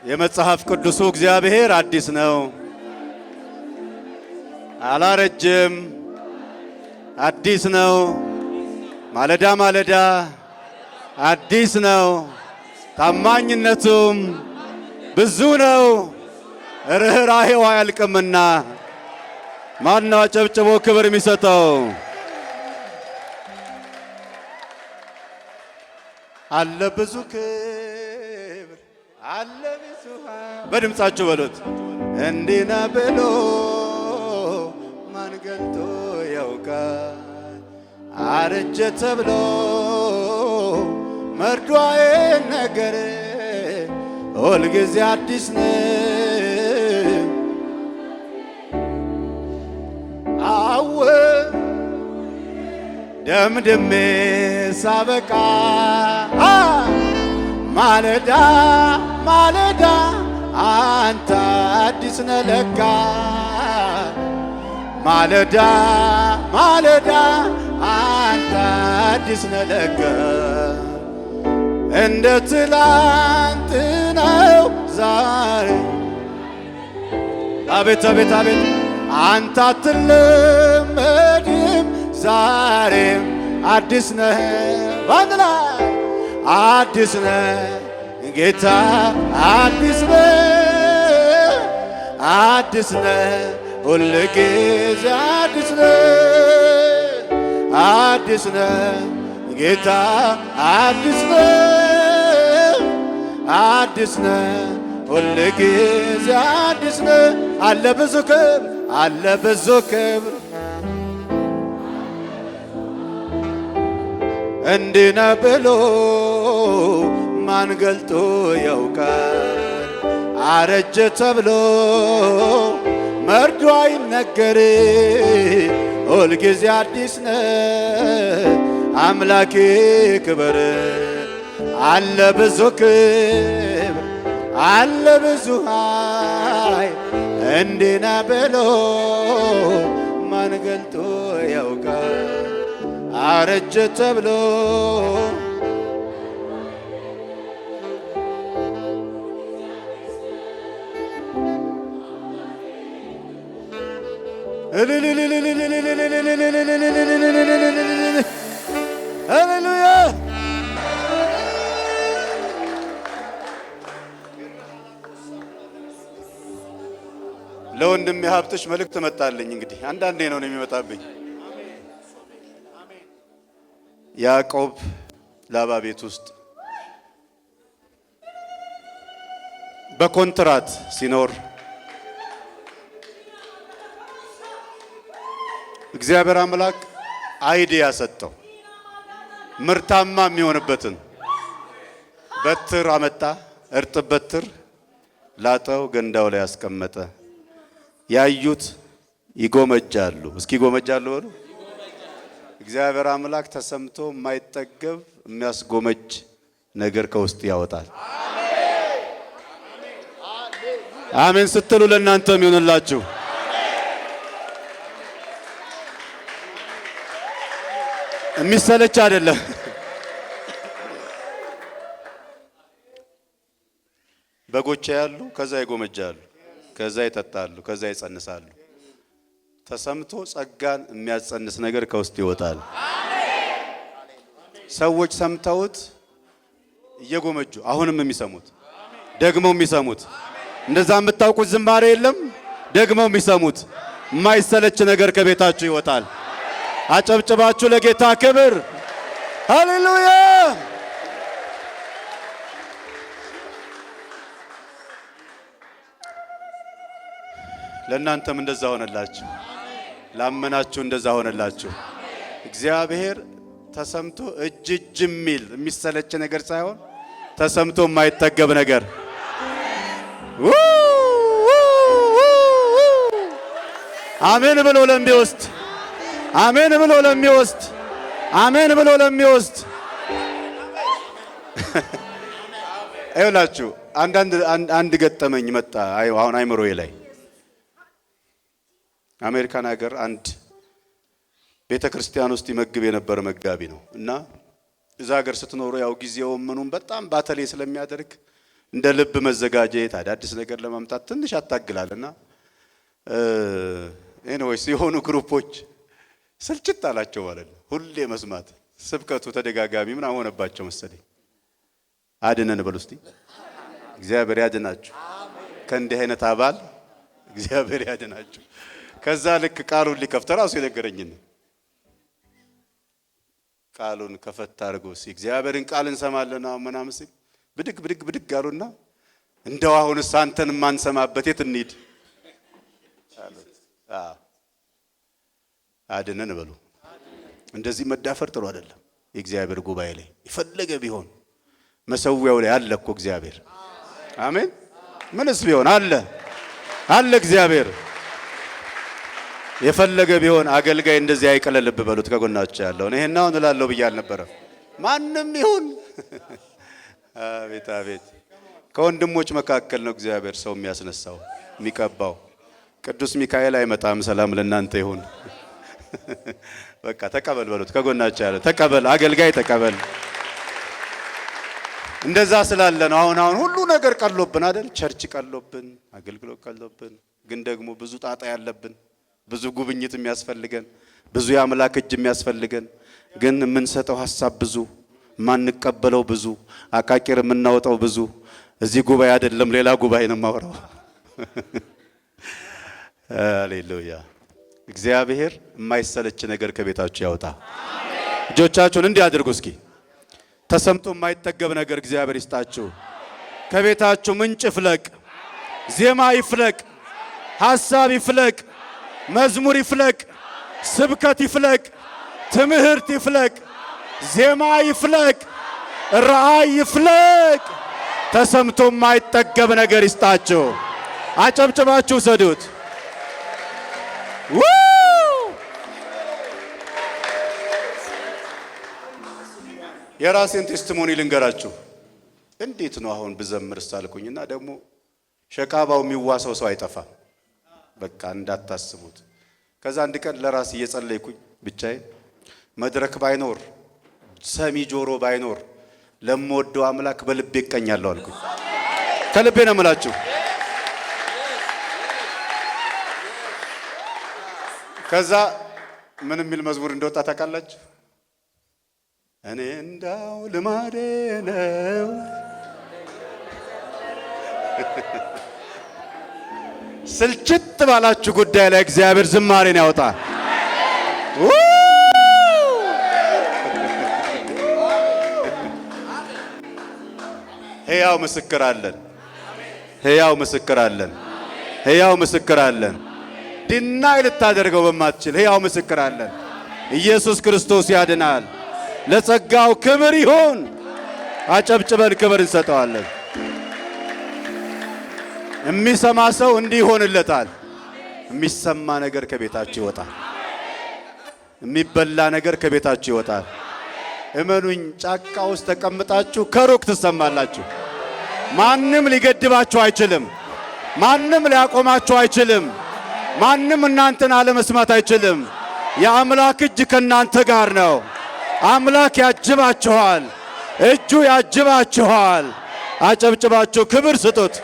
የመጽሐፍ ቅዱሱ እግዚአብሔር አዲስ ነው፣ አላረጀም፣ አዲስ ነው። ማለዳ ማለዳ አዲስ ነው፣ ታማኝነቱም ብዙ ነው፣ ርኅራኄው አያልቅምና። ማነው አጨብጭቦ ክብር የሚሰጠው? አለ ብዙ ክብር አለ ብዙ በድምጻችሁ በሉት። እንዲህ ነው ብሎ ማን ገልጦ ያውቃል? አረጀ ተብሎ መርዶ አይነገር፣ ሁልጊዜ አዲስ ነው። አወ ደምድሜ ሳበቃ ማለዳ ማለዳ አንተ አዲስ ነህ ለካ። ማለዳ ማለዳ አንተ አዲስ ነህ ለካ። እንደ ትላንትናው ዛሬ አቤት አቤት አቤት አንተ አትለመድም፣ ዛሬም አዲስ ነህ። ባንድ ላይ አዲስ ነህ ጌታ፣ አዲስ ነህ፣ አዲስ ነህ ሁልጊዜ አዲስ ነህ፣ አዲስ ነህ ጌታ፣ አዲስ ነህ፣ አዲስ ነህ ሁልጊዜ አዲስ ነህ። አለ ብዙ ክብር አለ ብዙ ክብር እንዲህ ነው ብሎ ማን ገልጦ ያውቃል? አረጀ ተብሎ መርዶ አይነገር፣ ሁልጊዜ አዲስ ነህ አምላኬ ክበር። አለ ብዙ ክብር አለ ብዙ ኃይል እንዲህ ነው ብሎ ማን ገልጦ ያውቃል? አረጀ ተብሎ ሃሌሉያ። ለወንድም የሀብትሽ መልእክት መጣልኝ። እንግዲህ አንዳንዴ ነው የሚመጣብኝ። ያዕቆብ ላባ ቤት ውስጥ በኮንትራት ሲኖር እግዚአብሔር አምላክ አይዲያ ሰጠው። ምርታማ የሚሆንበትን በትር አመጣ። እርጥብ በትር ላጠው፣ ገንዳው ላይ ያስቀመጠ። ያዩት ይጎመጃሉ። እስኪ ይጎመጃሉ በሉ። እግዚአብሔር አምላክ ተሰምቶ የማይጠገብ የሚያስጎመጅ ነገር ከውስጥ ያወጣል። አሜን ስትሉ ለእናንተም ይሁንላችሁ። የሚሰለች አይደለም። በጎቼ ያሉ ከዛ ይጎመጃሉ፣ ከዛ ይጠጣሉ፣ ከዛ ይጸንሳሉ። ተሰምቶ ጸጋን የሚያጸንስ ነገር ከውስጥ ይወጣል። ሰዎች ሰምተውት እየጎመጁ አሁንም የሚሰሙት ደግሞ የሚሰሙት እንደዛ የምታውቁት ዝማሬ የለም። ደግሞ የሚሰሙት የማይሰለች ነገር ከቤታችሁ ይወጣል። አጨብጭባችሁ ለጌታ ክብር ሃሌሉያ። ለእናንተም እንደዛ ሆነላችሁ፣ ላመናችሁ እንደዛ ሆነላችሁ። እግዚአብሔር ተሰምቶ እጅ የሚል የሚሰለች ነገር ሳይሆን ተሰምቶ የማይጠገብ ነገር አሜን ብሎ ለሚወስድ አሜን ብሎ ለሚወስድ አሜን ብሎ ለሚወስድ አይውላችሁ። አንድ ገጠመኝ መጣ አሁን አይምሮዬ ላይ። አሜሪካን ሀገር አንድ ቤተክርስቲያን ውስጥ ይመግብ የነበረ መጋቢ ነው እና እዛ ሀገር ስትኖሩ ያው ጊዜው ምኑን በጣም ባተሌ ስለሚያደርግ እንደ ልብ መዘጋጀት አዳዲስ ነገር ለማምጣት ትንሽ አታግላልና ኤኒዌይስ የሆኑ ግሩፖች ስልችት አላቸው ማለት ነው። ሁሌ መስማት ስብከቱ ተደጋጋሚ ምን ሆነባቸው መሰለኝ። አድነን በሉ እስቲ። እግዚአብሔር ያድናችሁ ከእንዲህ አይነት አባል እግዚአብሔር ያድናችሁ። ከዛ ልክ ቃሉን ሊከፍት ራሱ የነገረኝን ቃሉን ከፈታ አድርጎ እግዚአብሔርን ቃል እንሰማለን ምናምን ሲል ብድግ አሉና እንደው አሁንስ አንተን ማንሰማበት የት እንሂድ አሉት። አድነን በሉ። እንደዚህ መዳፈር ጥሩ አይደለም። የእግዚአብሔር ጉባኤ ላይ ይፈለገ ቢሆን መሰዊያው ላይ አለ እኮ እግዚአብሔር። አሜን። ምንስ ቢሆን አለ እግዚአብሔር። የፈለገ ቢሆን አገልጋይ እንደዚህ አይቀለልብ በሉት። ከጎናችሁ ያለው እኔ እና እላለሁ ብዬ አልነበረም። ማንም ይሁን አቤት አቤት። ከወንድሞች መካከል ነው እግዚአብሔር ሰው የሚያስነሳው የሚቀባው። ቅዱስ ሚካኤል አይመጣም። ሰላም ለእናንተ ይሁን። በቃ ተቀበል በሉት። ከጎናችሁ ያለው ተቀበል፣ አገልጋይ ተቀበል። እንደዛ ስላለ ነው አሁን ሁሉ ነገር ቀሎብን አይደል? ቸርች ቀሎብን፣ አገልግሎት ቀሎብን። ግን ደግሞ ብዙ ጣጣ ያለብን፣ ብዙ ጉብኝት የሚያስፈልገን፣ ብዙ የአምላክ እጅ የሚያስፈልገን፣ ግን የምንሰጠው ሐሳብ ብዙ፣ ማንቀበለው ብዙ፣ አቃቂር የምናወጣው ብዙ። እዚህ ጉባኤ አይደለም ሌላ ጉባኤ ነው የማወራው። ሃሌሉያ። እግዚአብሔር የማይሰለች ነገር ከቤታችሁ ያውጣ። እጆቻችሁን እንዲህ አድርጉ እስኪ። ተሰምቶ የማይጠገብ ነገር እግዚአብሔር ይስጣችሁ። ከቤታችሁ ምንጭ ይፍለቅ፣ ዜማ ይፍለቅ፣ ሐሳብ ይፍለቅ፣ መዝሙር ይፍለቅ፣ ስብከት ይፍለቅ፣ ትምህርት ይፍለቅ፣ ዜማ ይፍለቅ፣ ራእይ ይፍለቅ። ተሰምቶ የማይጠገብ ነገር ይስጣችሁ። አጨብጭባችሁ ሰዱት። የራሴን ቴስቲሞኒ ልንገራችሁ። እንዴት ነው አሁን ብዘምር ሳልኩኝና ደግሞ ሸቃባው የሚዋሰው ሰው አይጠፋም። በቃ እንዳታስቡት። ከዛ አንድ ቀን ለራስ እየጸለይኩኝ ብቻዬን መድረክ ባይኖር ሰሚ ጆሮ ባይኖር ለምወደው አምላክ በልቤ እቀኛለሁ አልኩኝ። ከልቤ ነው የምላችሁ። ከዛ ምን የሚል መዝሙር እንደወጣ ታውቃላችሁ? እኔ እንዳው ልማዴ ነው ስልችት ባላችሁ ጉዳይ ላይ እግዚአብሔር ዝማሬን ያወጣል። ሕያው ምስክር አለን፣ ሕያው ምስክር አለን፣ ሕያው ምስክር አለን። ድናይ ልታደርገው በማትችል ሕያው ምስክር አለን። ኢየሱስ ክርስቶስ ያድናል። ለጸጋው ክብር ይሁን። አጨብጭበን ክብር እንሰጠዋለን። የሚሰማ ሰው እንዲህ ይሆንለታል። የሚሰማ ነገር ከቤታችሁ ይወጣል። የሚበላ ነገር ከቤታችሁ ይወጣል። እመኑኝ፣ ጫካ ውስጥ ተቀምጣችሁ ከሩቅ ትሰማላችሁ። ማንም ሊገድባችሁ አይችልም። ማንም ሊያቆማችሁ አይችልም። ማንም እናንተን አለመስማት አይችልም። የአምላክ እጅ ከናንተ ጋር ነው። አምላክ ያጅባችኋል። እጁ ያጅባችኋል። አጨብጭባችሁ ክብር ስጡት።